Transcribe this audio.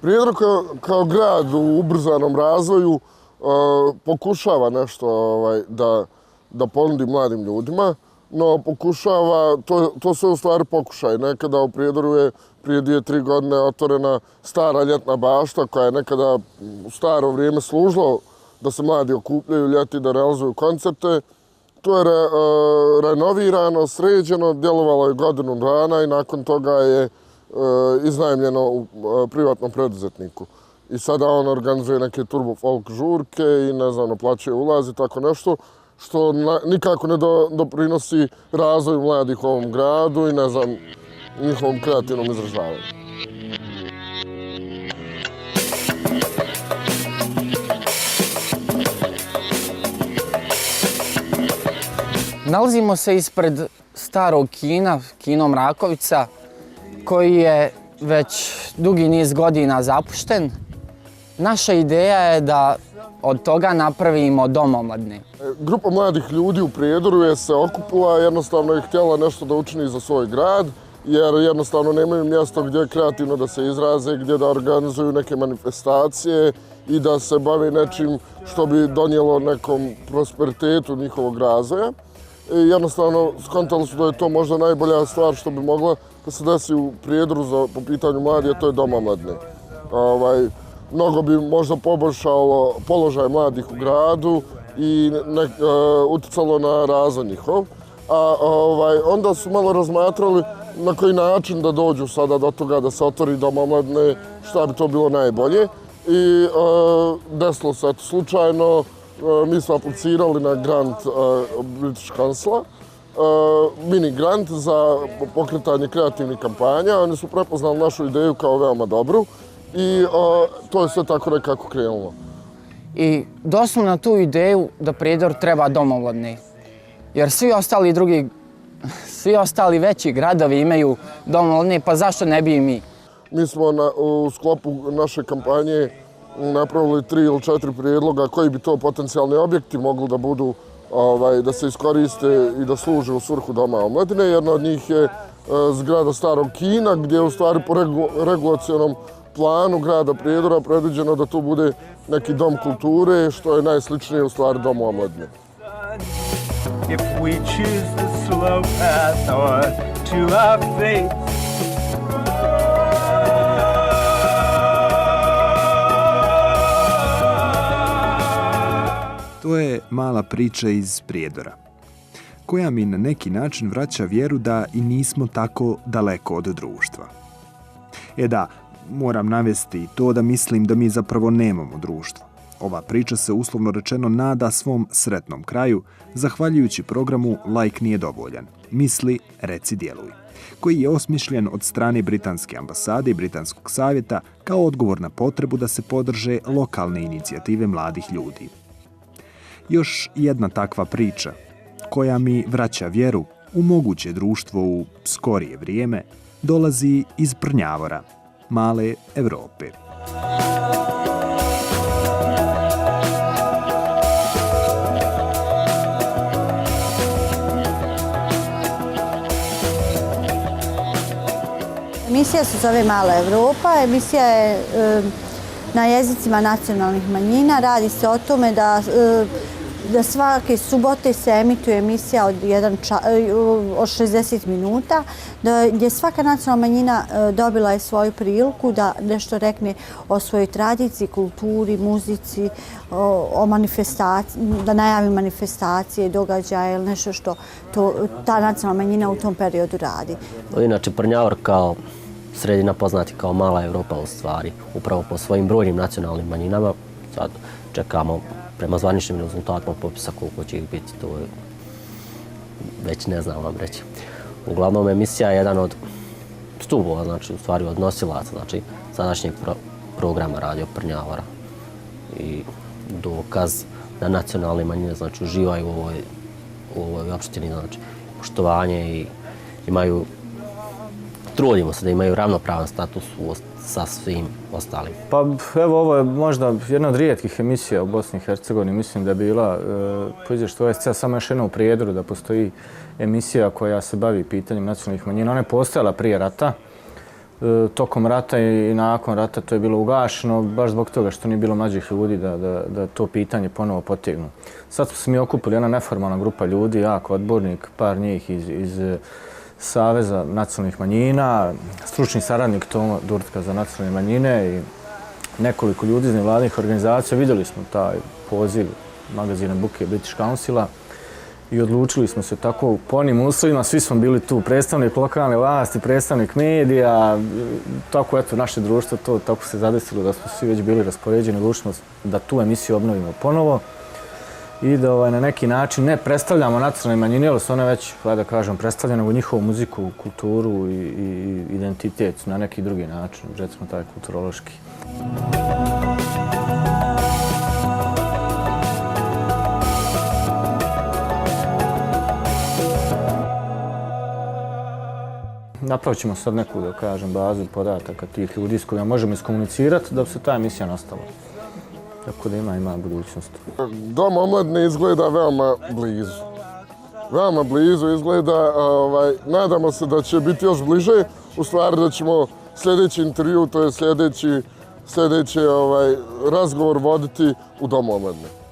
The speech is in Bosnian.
Prijedor kao grad u ubrzanom razvoju pokušava nešto da ponudi mladim ljudima, no pokušava, to sve u stvari pokušaj. Nekada u Prijedoru je prije 2-3 godine otvorena stara ljetna bašta koja je nekada u staro vrijeme služilo da se mladi okupljaju ljeti, da realizuju koncerte. To je renovirano, sređeno, djelovalo je godinu dana i nakon toga je iznajmljeno u privatnom preduzetniku. I sada on organizuje neke turbo folk žurke i ne znam, naplaćuje ulaz i tako nešto, što nikako ne doprinosi razvoju mladih u ovom gradu i ne znam, njihovom kreativnom izražavanju. Nalazimo se ispred starog kina, Kino Mrakovica, koji je već dugi niz godina zapušten. Naša ideja je da od toga napravimo dom omladine. Grupa mladih ljudi u Prijedoru je se okupila, jednostavno je htjela nešto da učini za svoj grad, jer jednostavno nemaju mjesto gdje kreativno da se izraze, gdje da organizuju neke manifestacije i da se bave nečim što bi donijelo nekom prosperitetu njihovog razvoja. I jednostavno skontali su da je to možda najbolja stvar što bi mogla da se desi u Prijedoru po pitanju mladih, a to je dom omladine. Mnogo bi možda poboljšalo položaj mladih u gradu i utjecalo na razvoj njihov. A onda su malo razmatrali na koji način da dođu sada do toga da se otvori dom omladine, šta bi to bilo najbolje. I desilo se slučajno, mi smo aplicirali na grant British Councila, mini grant za pokretanje kreativnih kampanja. Oni su prepoznali našu ideju kao veoma dobru i to je sve tako nekako krenulo. I doslovno na tu ideju da Prijedor treba dom omladine. Jer svi ostali veći gradovi imaju dom omladine, pa zašto ne bi i mi? Mi smo u sklopu naše kampanje napravili 3 ili 4 prijedloga koji bi to potencijalni objekti mogli da budu, da se iskoriste i da služe u svrhu doma omladine. Jedna od njih je zgrada starog kina gdje je u stvari po regulacionom planu grada Prijedora predviđeno da tu bude neki dom kulture, što je najsličnije u stvari domu omladine. If we choose the slow path or to our fate. To je mala priča iz Prijedora, koja mi na neki način vraća vjeru da i nismo tako daleko od društva. Da, moram navesti to da mislim da mi zapravo nemamo društvo. Ova priča se uslovno rečeno nada svom sretnom kraju, zahvaljujući programu Like nije dovoljan. Misli, reci, djeluj, koji je osmišljen od strane Britanske ambasade i Britanskog savjeta kao odgovor na potrebu da se podrže lokalne inicijative mladih ljudi. Još jedna takva priča, koja mi vraća vjeru u moguće društvo u skorije vrijeme, dolazi iz Prnjavora, male Evrope. Emisija se zove Mala Evropa. Emisija je na jezicima nacionalnih manjina. Radi se o tome da svake subote se emituje emisija od 60 minuta, gdje svaka nacionalna manjina dobila je svoju priliku da nešto rekne o svojoj tradiciji, kulturi, muzici, o manifestaciji, da najavi manifestacije, događaje ili nešto što ta nacionalna manjina u tom periodu radi. Inače, Prnjavor kao sredina poznati kao Mala Evropa u stvari, upravo po svojim brojnim nacionalnim manjinama. Sad čekamo prema zvaničnim rezultatima popisa koliko će ih biti, to je već ne znam vam reći. Uglavnom, emisija je jedan od stubova, znači u stvari od nosilaca, znači sadašnjeg programa Radio Prnjavora. I dokaz da nacionalne manjine znači uživaju u ovoj opštini, znači poštovanje i imaju, trudimo se da imaju ravnopravan status sa svim ostalim. Pa evo, ovo je možda jedna od rijetkih emisija u Bosni i Hercegovini. Mislim da je bila, što je samo još jedna u Prijedoru, da postoji emisija koja se bavi pitanjem nacionalnih manjina. Ona je postojala prije rata. tokom rata i nakon rata to je bilo ugašeno, baš zbog toga što nije bilo mlađih ljudi da to pitanje ponovo potegnu. Sad smo se mi okupili jedna neformalna grupa ljudi, jako odbornik, par njih iz Saveza nacionalnih manjina, stručni saradnik Tomo Durtka za nacionalne manjine i nekoliko ljudi iz nevladinih organizacija. Vidjeli smo taj poziv magazina Buke British Councila i odlučili smo se tako po onim uslovima, svi smo bili tu, predstavnik lokalne vlasti, predstavnik medija, tako eto naše društvo to tako se zadesilo da smo svi već bili raspoređeni, odlučili smo da tu emisiju obnovimo ponovo i da na neki način ne predstavljamo nacionalne manjine, ali su one već, da kažem, predstavljene nego njihovu muziku, kulturu i identitet na neki drugi način, recimo taj kulturološki. Napravit ćemo sad neku, da kažem, bazu podataka tih ljudi s kojima možemo iskomunicirati da bi se ta emisija nastavila. Tako da ima budućnost. Dom omladine izgleda veoma blizu. Veoma blizu izgleda. Nadamo se da će biti još bliže. U stvari da ćemo sljedeći intervju, to je sljedeći razgovor voditi u Domu omladine.